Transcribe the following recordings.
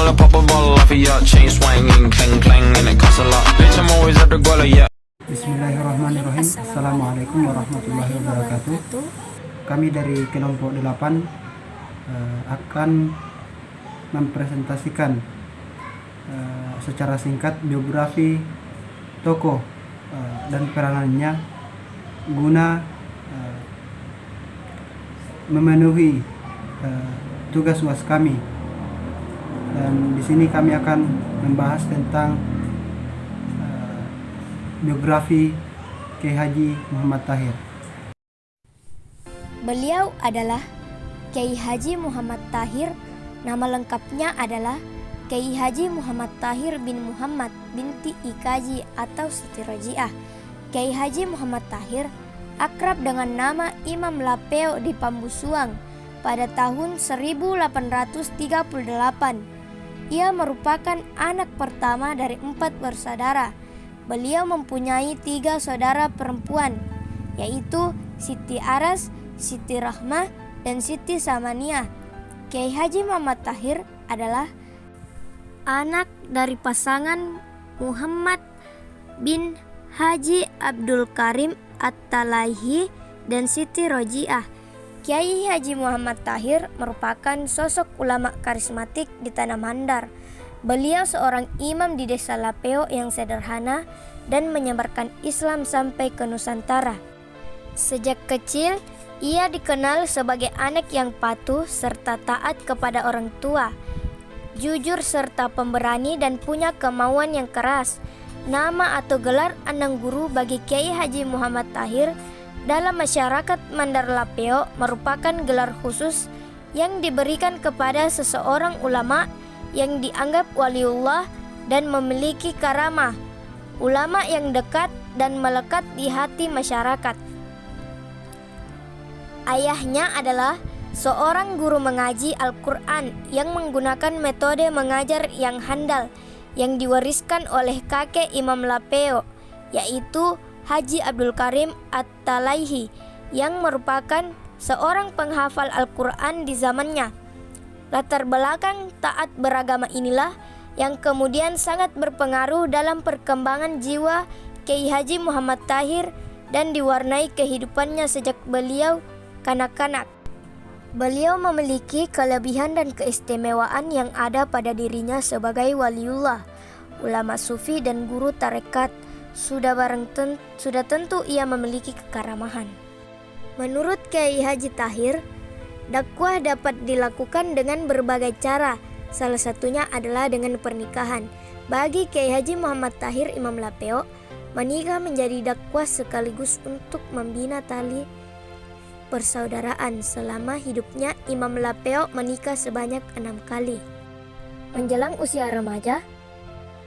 I'll pop a bottle off of ya. Chain swinging, clang clang, and it costs a lot. Bitch, I'm always at the guala, yeah. Bismillahirrahmanirrahim. Assalamualaikum warahmatullahi wabarakatuh. Kami dari kelompok 8 akan mempresentasikan secara singkat biografi tokoh dan peranannya guna memenuhi tugas UAS kami. Dan di sini kami akan membahas tentang biografi Kiai Haji Muhammad Tahir. Beliau adalah Kiai Haji Muhammad Tahir. Nama lengkapnya adalah Kiai Haji Muhammad Tahir bin Muhammad binti Ikaji atau Siti Rojiah. Kiai Haji Muhammad Tahir akrab dengan nama Imam Lapeo di Pambusuang pada tahun 1838. Ia merupakan anak pertama dari 4 bersaudara. Beliau mempunyai 3 saudara perempuan, yaitu Siti Aras, Siti Rahmah, dan Siti Samaniah. Kiai Haji Muhammad Tahir adalah anak dari pasangan Muhammad bin Haji Abdul Karim At-Talaihi dan Siti Rojiah. Kiai Haji Muhammad Tahir merupakan sosok ulama karismatik di Tanah Mandar. Beliau seorang imam di desa Lapeo yang sederhana dan menyebarkan Islam sampai ke Nusantara. Sejak kecil, ia dikenal sebagai anak yang patuh serta taat kepada orang tua, jujur serta pemberani dan punya kemauan yang keras. Nama atau gelar Anang Guru bagi Kiai Haji Muhammad Tahir dalam masyarakat Mandar Lapeo merupakan gelar khusus yang diberikan kepada seseorang ulama yang dianggap waliullah dan memiliki karamah, ulama yang dekat dan melekat di hati masyarakat. Ayahnya adalah seorang guru mengaji Al-Quran yang menggunakan metode mengajar yang handal yang diwariskan oleh kakek Imam Lapeo, yaitu Haji Abdul Karim At-Talaihi, yang merupakan seorang penghafal Al-Quran di zamannya. Latar belakang taat beragama inilah yang kemudian sangat berpengaruh dalam perkembangan jiwa Kiai Haji Muhammad Tahir dan diwarnai kehidupannya sejak beliau kanak-kanak. Beliau memiliki kelebihan dan keistimewaan yang ada pada dirinya sebagai waliullah, ulama sufi dan guru tarekat. Sudah tentu ia memiliki kekaramahan. Menurut Kiai Haji Tahir, dakwah dapat dilakukan dengan berbagai cara, salah satunya adalah dengan pernikahan. Bagi Kiai Haji Muhammad Tahir Imam Lapeo, menikah menjadi dakwah sekaligus untuk membina tali persaudaraan. Selama hidupnya, Imam Lapeo menikah sebanyak 6 kali. Menjelang usia remaja,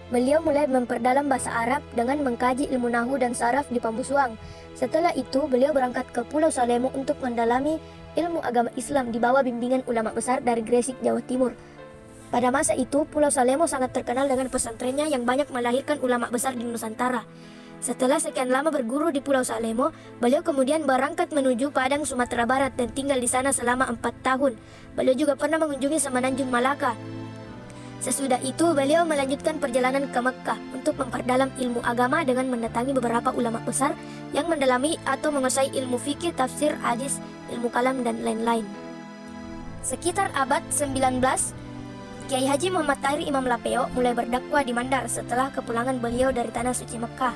beliau mulai memperdalam bahasa Arab dengan mengkaji ilmu nahwu dan saraf di Pambusuang. Setelah itu, beliau berangkat ke Pulau Salemo untuk mendalami ilmu agama Islam di bawah bimbingan ulama besar dari Gresik, Jawa Timur. Pada masa itu, Pulau Salemo sangat terkenal dengan pesantrennya yang banyak melahirkan ulama besar di Nusantara. Setelah sekian lama berguru di Pulau Salemo, beliau kemudian berangkat menuju Padang, Sumatera Barat dan tinggal di sana selama 4 tahun. Beliau juga pernah mengunjungi Semenanjung Malaka. Sesudah itu, beliau melanjutkan perjalanan ke Mekkah untuk memperdalam ilmu agama dengan mendatangi beberapa ulama besar yang mendalami atau menguasai ilmu fikih, tafsir, hadis, ilmu kalam, dan lain-lain. Sekitar abad 19, Kiai Haji Muhammad Tahir Imam Lapeo mulai berdakwah di Mandar setelah kepulangan beliau dari Tanah Suci Mekkah.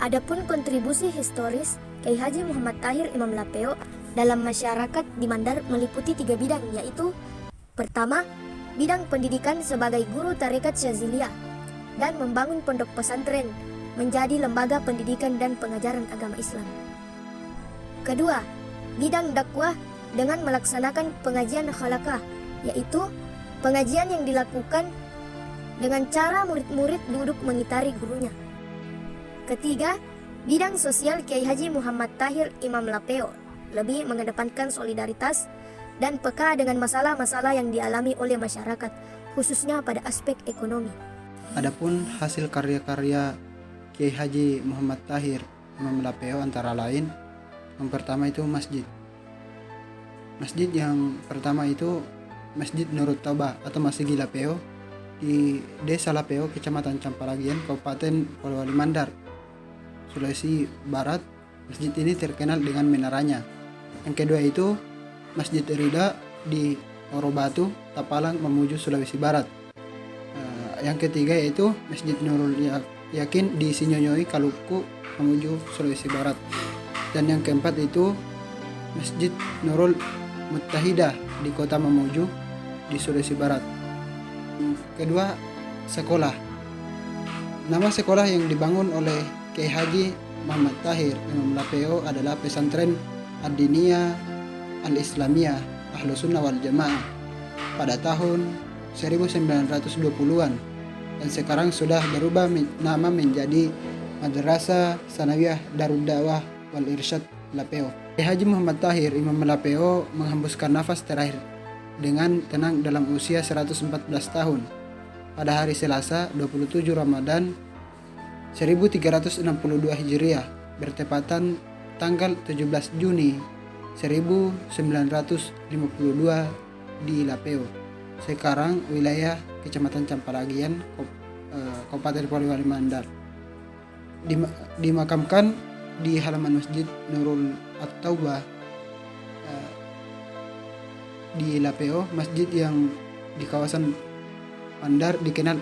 Adapun kontribusi historis Kiai Haji Muhammad Tahir Imam Lapeo dalam masyarakat di Mandar meliputi 3 bidang, yaitu: pertama, bidang pendidikan sebagai guru tarekat Syaziliyah dan membangun pondok pesantren menjadi lembaga pendidikan dan pengajaran agama Islam. Kedua, bidang dakwah dengan melaksanakan pengajian khalaqah, yaitu pengajian yang dilakukan dengan cara murid-murid duduk mengitari gurunya. Ketiga, bidang sosial Kiai Haji Muhammad Tahir Imam Lapeo lebih mengedepankan solidaritas dan peka dengan masalah-masalah yang dialami oleh masyarakat, khususnya pada aspek ekonomi. Adapun hasil karya-karya Kiai Haji Muhammad Tahir Imam Lapeo antara lain, yang pertama itu masjid. Masjid yang pertama itu Masjid Nurut Toba atau Masjid Lapeo di Desa Lapeo, Kecamatan Campalagian, Kabupaten Polewali Mandar, Sulawesi Barat. Masjid ini terkenal dengan menaranya. Yang kedua itu Masjid Rida di Orobatu, Tapalang, Mamuju, Sulawesi Barat. Yang ketiga yaitu Masjid Nurul Yakin di Sinyonyoi, Kaluku, Mamuju, Sulawesi Barat. Dan yang keempat itu Masjid Nurul Muttahidah di Kota Mamuju di Sulawesi Barat. Kedua, sekolah. Nama sekolah yang dibangun oleh Kiai Haji Muhammad Tahir Imam Lapeo adalah Pesantren Ad-Diniyah Al-Islamiyah Ahlus Sunnah wal Jamaah pada tahun 1920-an, dan sekarang sudah berubah nama menjadi Madrasah Sanawiyah Darud Da'wah wal Irsyad Lapeo. Kiai Haji Muhammad Tahir Imam Lapeo menghembuskan nafas terakhir dengan tenang dalam usia 114 tahun pada hari Selasa 27 Ramadan 1362 Hijriah, bertepatan tanggal 17 Juni 1952 di Lapeo, sekarang wilayah Kecamatan Campalagian, Kabupaten Polewali Mandar. Dimakamkan di halaman Masjid Nurul At-Taubah di Lapeo. Masjid yang di kawasan Mandar dikenal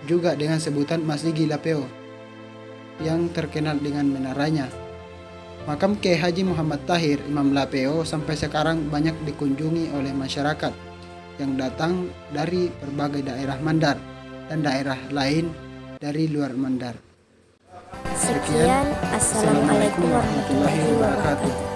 juga dengan sebutan Masjid Lapeo yang terkenal dengan menaranya. Makam Kiai Haji Muhammad Tahir Imam Lapeo sampai sekarang banyak dikunjungi oleh masyarakat yang datang dari berbagai daerah Mandar dan daerah lain dari luar Mandar. Sekian, Assalamualaikum warahmatullahi wabarakatuh.